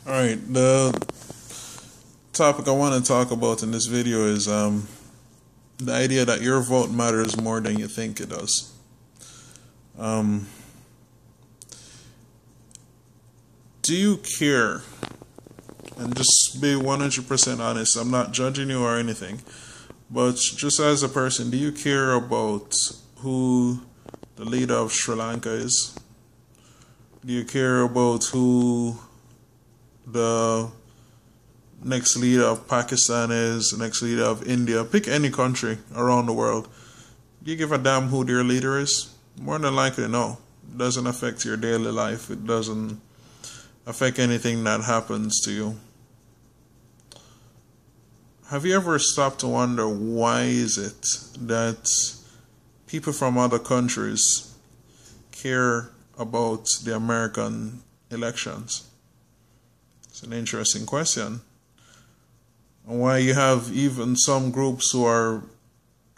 All right, the topic I want to talk about in this video is the idea that your vote matters more than you think it does. Do you care? And just be 100% honest. I'm not judging you or anything, but just as a person, do you care about who the leader of Sri Lanka is? Do you care about who the next leader of Pakistan is, the next leader of India? Pick any country around the world. Do you give a damn who their leader is? More than likely, no. It doesn't affect your daily life. It doesn't affect anything that happens to you. Have you ever stopped to wonder why is it that people from other countries care about the American elections? It's an interesting question. And why you have even some groups who are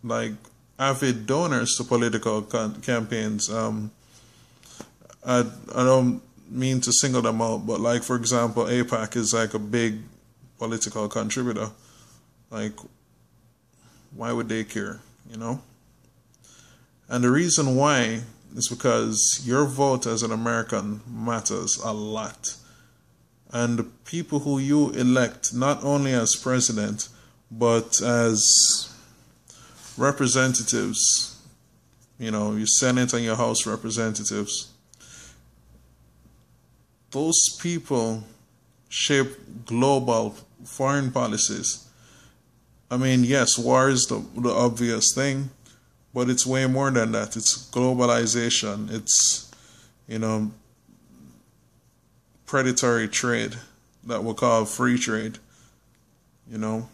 like avid donors to political campaigns. I don't mean to single them out, but like for example, AIPAC is like a big political contributor. Like, why would they care, you know? And the reason why is because your vote as an American matters a lot. And the people who you elect, not only as president, but as representatives, you know, your Senate and your House representatives, those people shape global foreign policies. I mean, yes, war is the obvious thing, but it's way more than that. It's globalization. It's, you know, predatory trade that we'll call free trade, you know.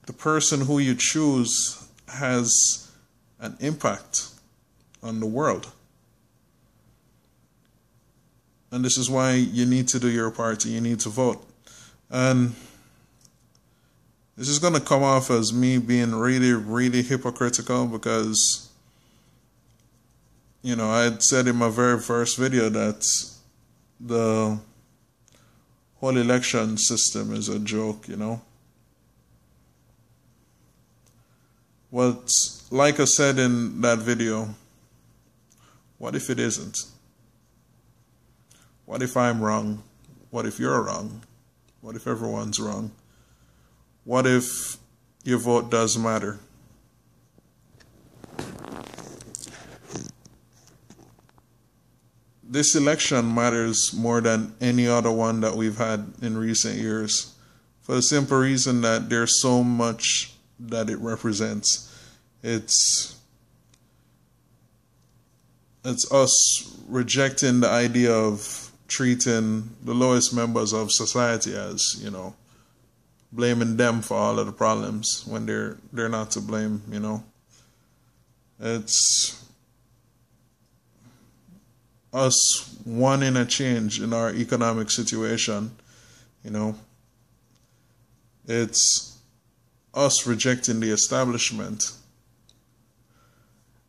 The person who you choose has an impact on the world. And this is why you need to do your part. You need to vote. And this is going to come off as me being really, really hypocritical because, you know, I had said in my very first video that the whole election system is a joke, you know. But like I said in that video, what if it isn't? What if I'm wrong? What if you're wrong? What if everyone's wrong? What if your vote does matter? This election matters more than any other one that we've had in recent years, for the simple reason that there's so much that it represents. It's us rejecting the idea of treating the lowest members of society as, you know, blaming them for all of the problems when they're not to blame, you know. It's us wanting a change in our economic situation, you know. It's us rejecting the establishment.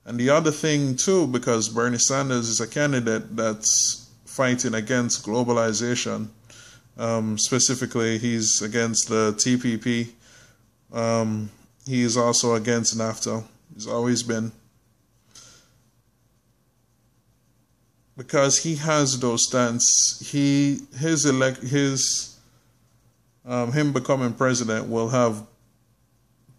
And the other thing too, because Bernie Sanders is a candidate that's fighting against globalization. Specifically, he's against the TPP. He is also against NAFTA. He's always been. Because he has those stance, him becoming president will have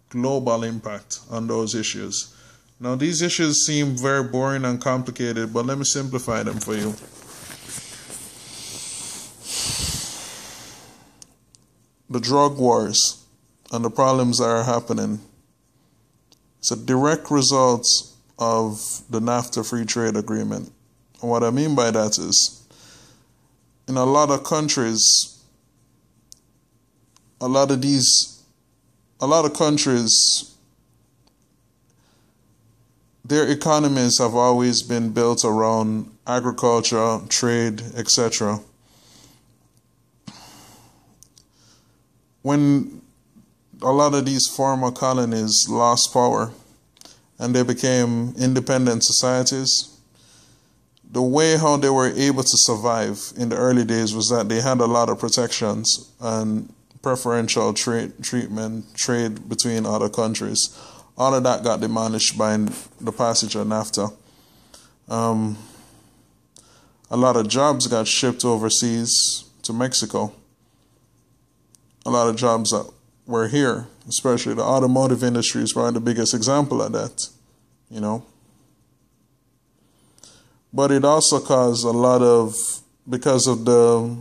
global impact on those issues. Now, these issues seem very boring and complicated, but let me simplify them for you. The drug wars and the problems that are happening, it's a direct result of the NAFTA free trade agreement. And what I mean by that is, in a lot of countries, a lot of countries, their economies have always been built around agriculture, trade, etc. When a lot of these former colonies lost power and they became independent societies, the way how they were able to survive in the early days was that they had a lot of protections and preferential trade between other countries. All of that got demolished by the passage of NAFTA. A lot of jobs got shipped overseas to Mexico. A lot of jobs that were here, especially the automotive industry is probably the biggest example of that, you know. But it also caused a lot of, because of the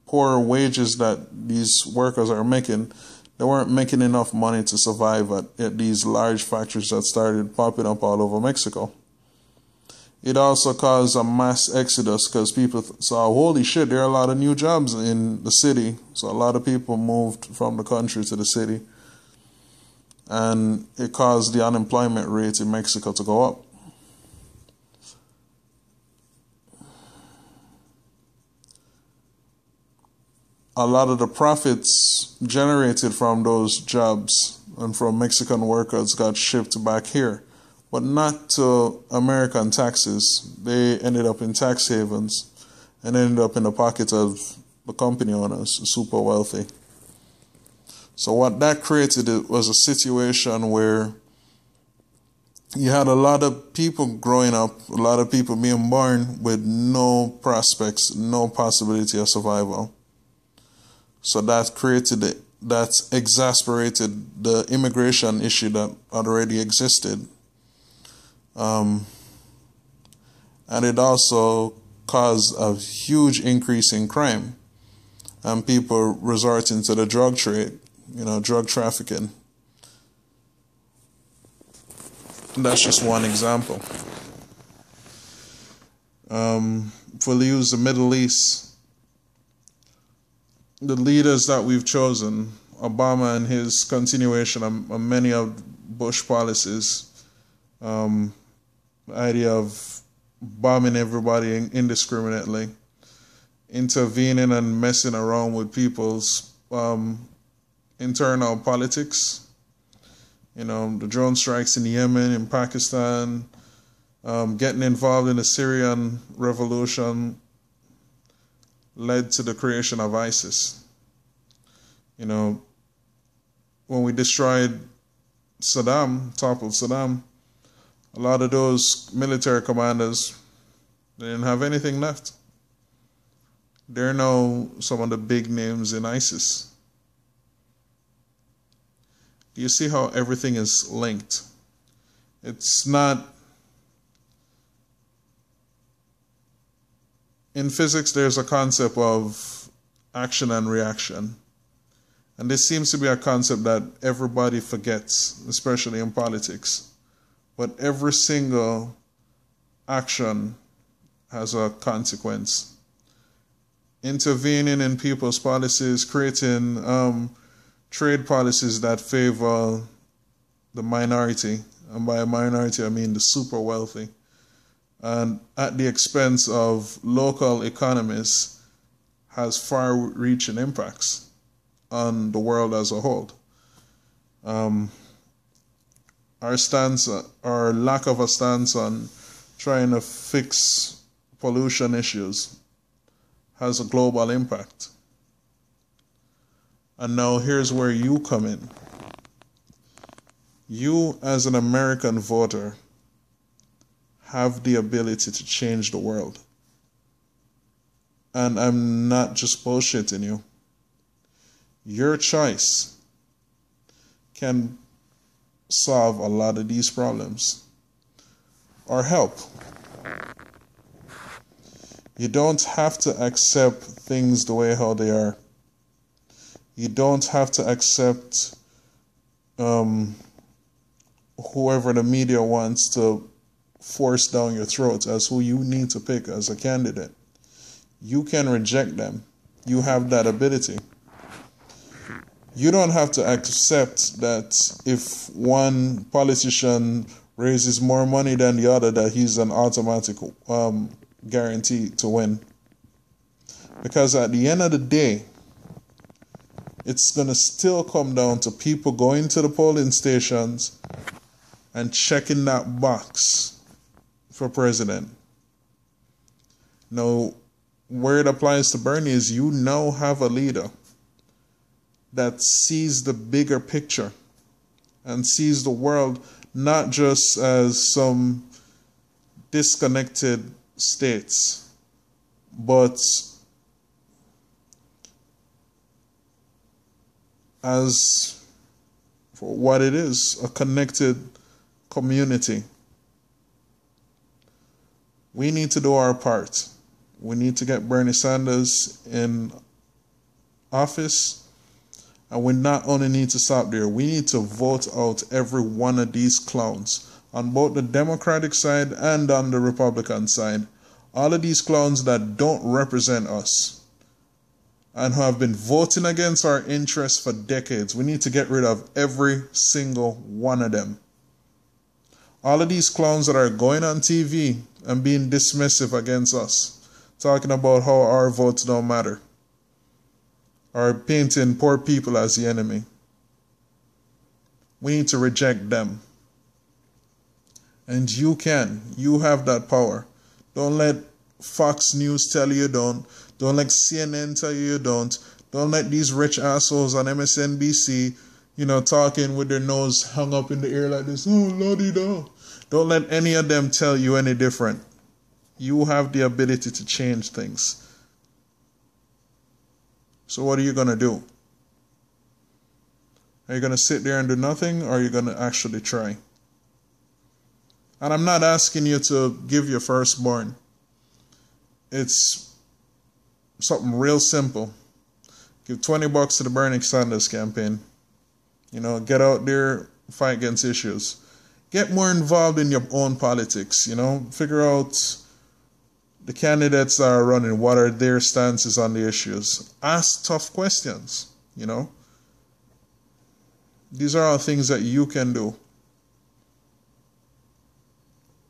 poor wages that these workers are making, they weren't making enough money to survive at these large factories that started popping up all over Mexico. It also caused a mass exodus because people saw, holy shit, there are a lot of new jobs in the city. So a lot of people moved from the country to the city. And it caused the unemployment rate in Mexico to go up. A lot of the profits generated from those jobs and from Mexican workers got shipped back here, but not to American taxes. They ended up in tax havens and ended up in the pocket of the company owners, super wealthy. So what that created was a situation where you had a lot of people growing up, a lot of people being born with no prospects, no possibility of survival. So that exasperated the immigration issue that already existed. And it also caused a huge increase in crime and people resorting to the drug trade, drug trafficking. And that's just one example. If we use the Middle East, the leaders that we've chosen, Obama and his continuation of many of Bush policies, the idea of bombing everybody indiscriminately, intervening and messing around with people's internal politics, the drone strikes in Yemen, in Pakistan, getting involved in the Syrian revolution, led to the creation of ISIS. When we destroyed Saddam, toppled Saddam, a lot of those military commanders, they didn't have anything left. They're now some of the big names in ISIS. Do you see how everything is linked? It's not... In physics, there's a concept of action and reaction. And this seems to be a concept that everybody forgets, especially in politics. But every single action has a consequence. Intervening in people's policies, creating trade policies that favor the minority. And by a minority, I mean the super wealthy. And at the expense of local economies, has far-reaching impacts on the world as a whole. Our lack of a stance on trying to fix pollution issues has a global impact. And now here's where you come in. You, as an American voter, have the ability to change the world. And I'm not just bullshitting you. Your choice can solve a lot of these problems or help. You don't have to accept things the way how they are. You don't have to accept whoever the media wants to force down your throat as who you need to pick as a candidate. You can reject them. You have that ability. You don't have to accept that if one politician raises more money than the other, that he's an automatic guarantee to win. Because at the end of the day, it's going to still come down to people going to the polling stations and checking that box for president. Now, where it applies to Bernie is you now have a leader that sees the bigger picture and sees the world not just as some disconnected states, but as for what it is, a connected community. We need to do our part. We need to get Bernie Sanders in office. And we not only need to stop there, we need to vote out every one of these clowns on both the Democratic side and on the Republican side. All of these clowns that don't represent us and who have been voting against our interests for decades. We need to get rid of every single one of them. All of these clowns that are going on TV and being dismissive against us, talking about how our votes don't matter, are painting poor people as the enemy. We need to reject them. And you can. You have that power. Don't let Fox News tell you you don't. Don't let CNN tell you you don't. Don't let these rich assholes on MSNBC, talking with their nose hung up in the air like this. Oh, la-di-da. Don't let any of them tell you any different. You have the ability to change things. So what are you going to do? Are you going to sit there and do nothing, or are you going to actually try? And I'm not asking you to give your firstborn. It's something real simple. Give $20 to the Bernie Sanders campaign. Get out there, fight against issues. Get more involved in your own politics, Figure out the candidates that are running, what are their stances on the issues. Ask tough questions, These are all things that you can do.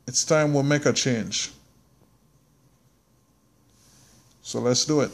It's time we make a change. So let's do it.